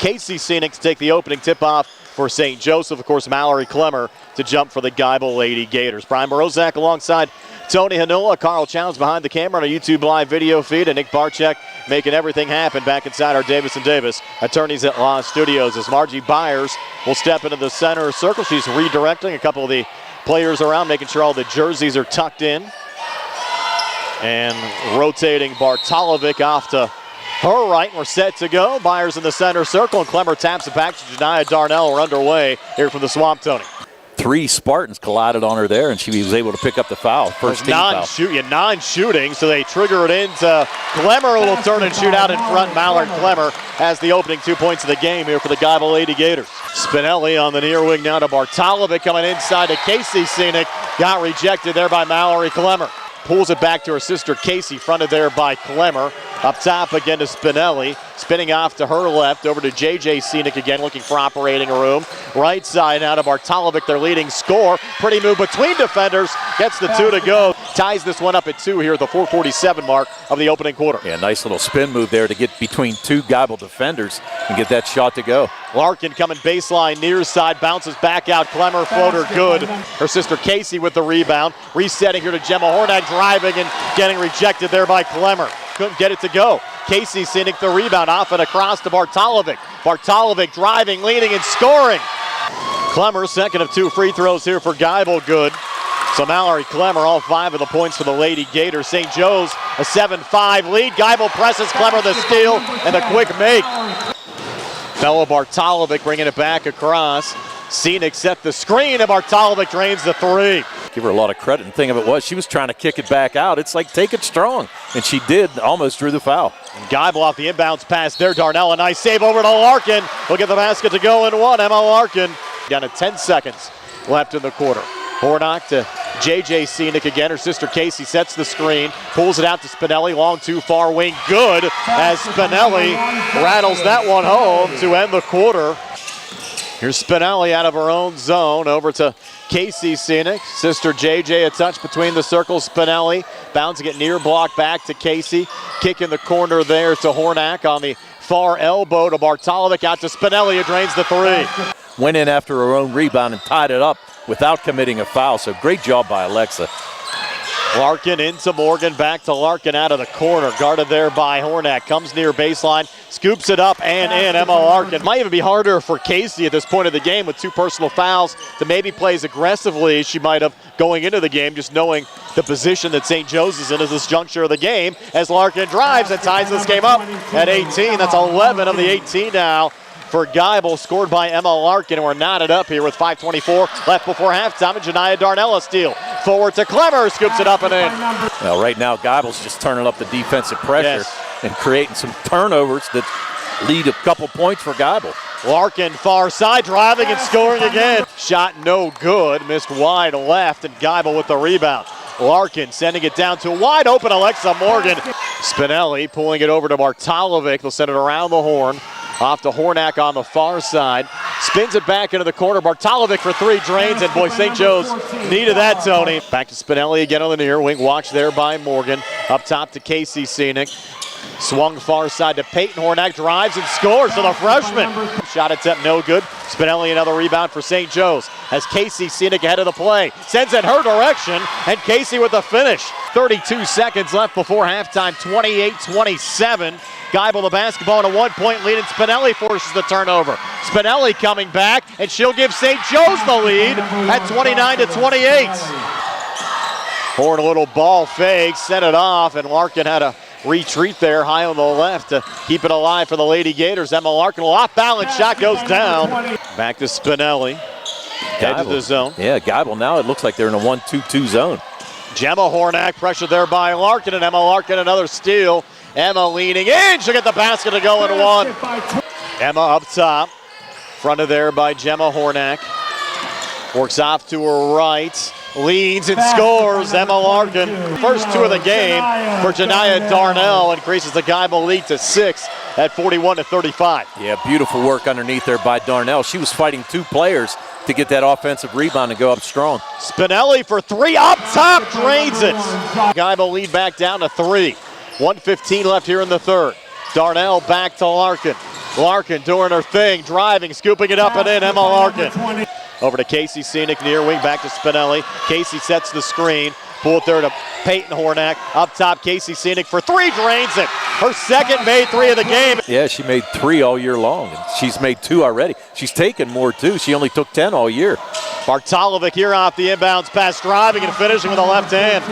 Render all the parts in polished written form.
Casey Scenic to take the opening tip-off for St. Joseph. Of course, Mallory Clemmer to jump for the Geibel Lady Gators. Brian Morozak alongside Tony Hanula, Carl Chowns behind the camera on a YouTube live video feed, and Nick Barczyk making everything happen back inside our Davis & Davis Attorneys at Law studios as Margie Byers will step into the center circle. She's redirecting a couple of the players around, making sure all the jerseys are tucked in. And rotating Bartolovic off to her right, and we're set to go. Byers in the center circle, and Clemmer taps it back to Janiah Darnell. We're underway here from the Swamp, Tony. 3 Spartans collided on her there, and she was able to pick up the foul. First team foul. Non-shooting, so they trigger it into Clemmer. A little turn and shoot out in front. Mallard Clemmer has the opening 2 points of the game here for the Geibel Lady Gators. Spinelli on the near wing now to Bartolovic, coming inside to Casey Scenic. Got rejected there by Mallory Clemmer. Pulls it back to her sister Casey, fronted there by Clemmer. Up top again to Spinelli, spinning off to her left, over to J.J. Scenic again, looking for operating room. Right side now to Bartolovic, their leading scorer. Pretty move between defenders, gets the 2 to go. Ties this one up at 2 here at the 4:47 mark of the opening quarter. Yeah, nice little spin move there to get between 2 Geibel defenders and get that shot to go. Larkin coming baseline near side, bounces back out. Clemmer floater good. Her sister Casey with the rebound. Resetting here to Gemma Hornak, driving and getting rejected there by Clemmer. Couldn't get it to go. Casey Scenic the rebound, off and across to Bartolovic. Bartolovic driving, leading, and scoring. Clemmer, second of 2 free throws here for Geibel, good. So Mallory Clemmer, all 5 of the points for the Lady Gators. St. Joe's a 7-5 lead. Geibel presses, Clemmer the steal, and the quick make. Fellow Bartolovic bringing it back across. Scenic set the screen, and Bartolovic drains the 3. Give her a lot of credit, and the thing of it was, she was trying to kick it back out. It's like, take it strong, and she did, almost drew the foul. And Geibel off the inbounds pass there. Darnell, a nice save over to Larkin. We'll get the basket to go in 1. Emma Larkin down to 10 seconds left in the quarter. Hornak to J.J. Scenic again. Her sister Casey sets the screen, pulls it out to Spinelli, long too far wing, good, as Spinelli rattles that one home to end the quarter. Here's Spinelli out of her own zone, over to Casey Scenic. Sister JJ a touch between the circles. Spinelli bouncing it near block back to Casey. Kick in the corner there to Hornak on the far elbow to Bartolovic, out to Spinelli, who drains the 3. Went in after her own rebound and tied it up without committing a foul, so great job by Alexa. Larkin into Morgan, back to Larkin out of the corner, guarded there by Hornak. Comes near baseline, scoops it up and in. Emma Larkin. Might even be harder for Casey at this point of the game with 2 personal fouls to maybe play as aggressively as she might have going into the game, just knowing the position that St. Joe's is in at this juncture of the game, as Larkin drives and ties this game up at 18. That's 11 of the 18 now for Geibel, scored by Emma Larkin, and we're knotted up here with 5:24 left before halftime, and Janiah Darnell a steal. Forward to Clemmer, scoops it up and in. Well, right now Geibel's just turning up the defensive pressure and creating some turnovers that lead a couple points for Geibel. Larkin far side, driving and scoring again. Shot no good, missed wide left, and Geibel with the rebound. Larkin sending it down to a wide open Alexa Morgan. Spinelli pulling it over to Bartolovic. They'll send it around the horn. Off to Hornak on the far side. Spins it back into the corner. Bartolovic for 3, drains, and boy, St. Joe's needed that, Tony. Back to Spinelli again on the near wing. Watch there by Morgan. Up top to Casey Scenic. Swung far side to Peyton. Hornak drives and scores for the freshman. Shot attempt no good. Spinelli another rebound for St. Joe's as Casey Scenic ahead of the play. Sends in her direction, and Casey with the finish. 32 seconds left before halftime, 28-27. Geibel the basketball and a 1-point lead, and Spinelli forces the turnover. Spinelli coming back, and she'll give St. Joe's the lead at 29-28. Horn a little ball fake, set it off, and Larkin had a retreat there high on the left to keep it alive for the Lady Gators. Emma Larkin, a off balance shot goes down. Back to Spinelli, head to the zone. Yeah, Geibel now it looks like they're in a 1-2-2 zone. Gemma Hornak pressured there by Larkin, and Emma Larkin another steal. Emma leaning in, she'll get the basket to go in 1. Emma up top, fronted there by Gemma Hornak. Works off to her right, leads and scores. Emma Larkin, first 2 of the game for Janiah Darnell, increases the Geibel lead to 6 at 41-35. Yeah, beautiful work underneath there by Darnell. She was fighting 2 players to get that offensive rebound and go up strong. Spinelli for 3, up top, drains it. Geibel lead back down to 3. 1:15 left here in the third. Darnell back to Larkin. Larkin doing her thing, driving, scooping it up and in. Emma Larkin. Over to Casey Scenic, near wing, back to Spinelli. Casey sets the screen. Pull it there to Peyton Hornack. Up top, Casey Scenic for three, drains it. Her second made three of the game. Yeah, she made 3 all year long, and she's made 2 already. She's taken more, too. She only took 10 all year. Bartolovic here off the inbounds pass, driving and finishing with a left hand.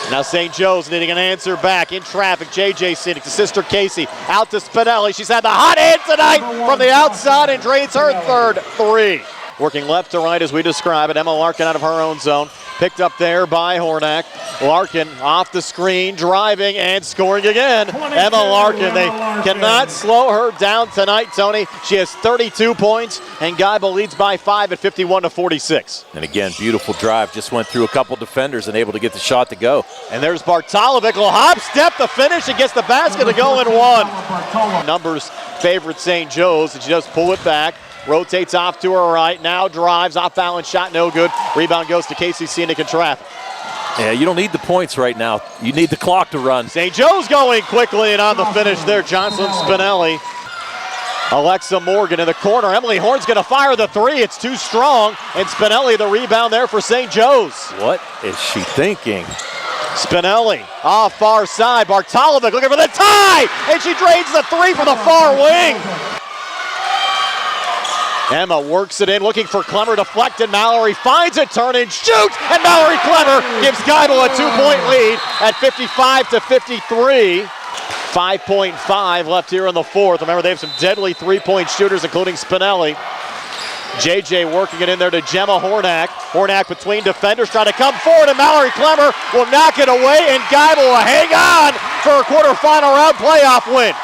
Now St. Joe's needing an answer back in traffic. J.J. Scenic to sister Casey. Out to Spinelli. She's had the hot hand tonight from the outside and drains her third three. Working left to right as we describe it. Emma Larkin out of her own zone. Picked up there by Hornack. Larkin off the screen, driving and scoring again. Emma Larkin, they cannot slow her down tonight, Tony. She has 32 points, and Geibel leads by 5 at 51-46. And again, beautiful drive. Just went through a couple defenders and able to get the shot to go. And there's Bartolovic. Will hop step the finish and gets the basket to go in one. Numbers favorite St. Joe's, and she does pull it back. Rotates off to her right, now drives, off balance shot, no good. Rebound goes to Casey Scenic in traffic. Yeah, you don't need the points right now. You need the clock to run. St. Joe's going quickly, and on the finish there, Johnson Spinelli. Alexa Morgan in the corner. Emily Horn's going to fire the three. It's too strong, and Spinelli the rebound there for St. Joe's. What is she thinking? Spinelli off far side. Bartolovic looking for the tie, and she drains the three from the far wing. Emma works it in, looking for Clemmer, deflected. Mallory finds it, turn and shoot, and Mallory Clemmer gives Geibel a 2-point lead at 55-53. 5.5 left here in the fourth. Remember, they have some deadly three-point shooters, including Spinelli. JJ working it in there to Gemma Hornack. Hornack between defenders, trying to come forward, and Mallory Clemmer will knock it away, and Geibel will hang on for a quarterfinal round playoff win.